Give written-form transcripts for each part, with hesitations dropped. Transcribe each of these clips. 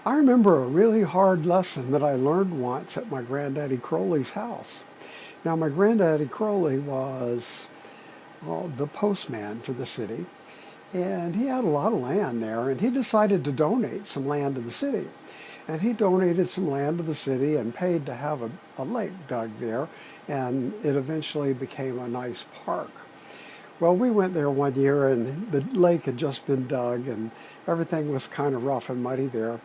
I remember a really hard lesson that I learned once at my granddaddy Crowley's house. Now, my granddaddy Crowley was the postman for the city, and he had a lot of land there, and he decided to donate some land to the city. And he donated some land to the city and paid to have a lake dug there, and it eventually became a nice park. Well, we went there one year, and the lake had just been dug, and everything was kind of rough and muddy there.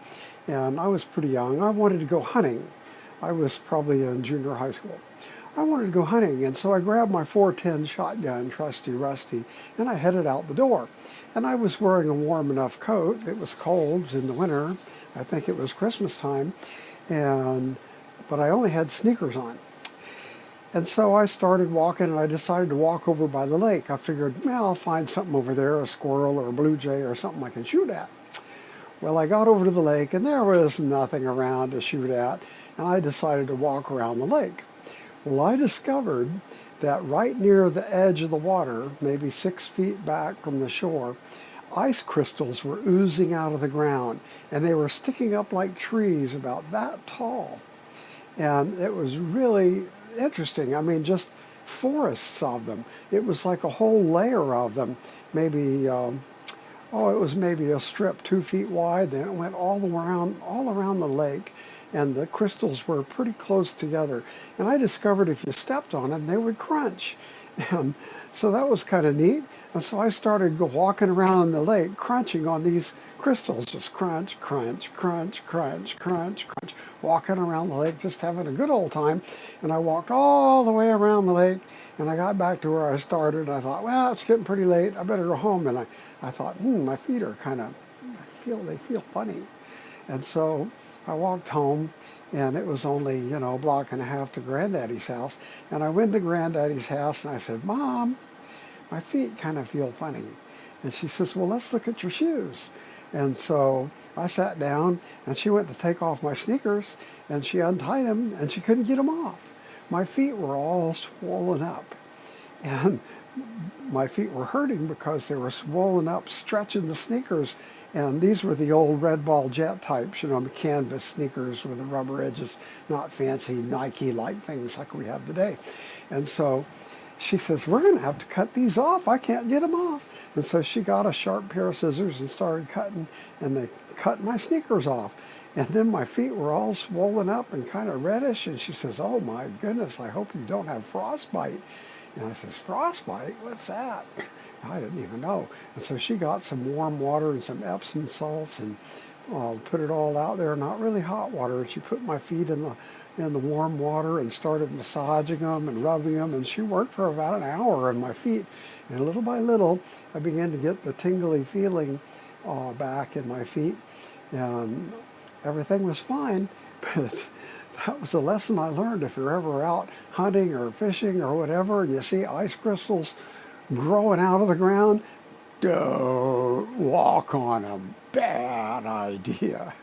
And I was pretty young. I wanted to go hunting. I was probably in junior high school. I wanted to go hunting, and so I grabbed my 410 shotgun, trusty rusty, and I headed out the door. And I was wearing a warm enough coat. It was cold, it was in the winter. I think it was Christmas time, but I only had sneakers on. And so I started walking, and I decided to walk over by the lake. I figured, well, I'll find something over there, a squirrel or a blue jay or something I can shoot at. Well, I got over to the lake, and there was nothing around to shoot at, and I decided to walk around the lake. Well, I discovered that right near the edge of the water, maybe 6 feet back from the shore, ice crystals were oozing out of the ground, and they were sticking up like trees about that tall. And it was really interesting. I mean, just forests of them. It was like a whole layer of them, maybe it was maybe a strip 2 feet wide. Then it went all around the lake, and the crystals were pretty close together. And I discovered if you stepped on them, they would crunch. And so that was kind of neat. And so I started walking around the lake, crunching on these crystals, just crunch, crunch, crunch, crunch, crunch, crunch, walking around the lake, just having a good old time. And I walked all the way around the lake, and I got back to where I started. I thought, well, it's getting pretty late. I better go home. And I thought, my feet are kind of, they feel funny. And so I walked home, and it was only, a block and a half to Granddaddy's house. And I went to Granddaddy's house, and I said, Mom, my feet kind of feel funny. And she says, well, let's look at your shoes. And so I sat down, and she went to take off my sneakers, and she untied them, and she couldn't get them off. My feet were all swollen up, and my feet were hurting because they were swollen up, stretching the sneakers. And these were the old Red Ball Jet types, canvas sneakers with the rubber edges, not fancy Nike-like things like we have today. And so she says, we're going to have to cut these off. I can't get them off. And so she got a sharp pair of scissors and started cutting, and they cut my sneakers off. And then my feet were all swollen up and kind of reddish. And she says, oh my goodness, I hope you don't have frostbite. And I says, frostbite? What's that? I didn't even know. And so she got some warm water and some Epsom salts and put it all out there, not really hot water. And she put my feet in the warm water and started massaging them and rubbing them. And she worked for about an hour on my feet. And little by little, I began to get the tingly feeling back in my feet. And everything was fine. But that was a lesson I learned. If you're ever out hunting or fishing or whatever, and you see ice crystals growing out of the ground, don't walk on them. Bad idea.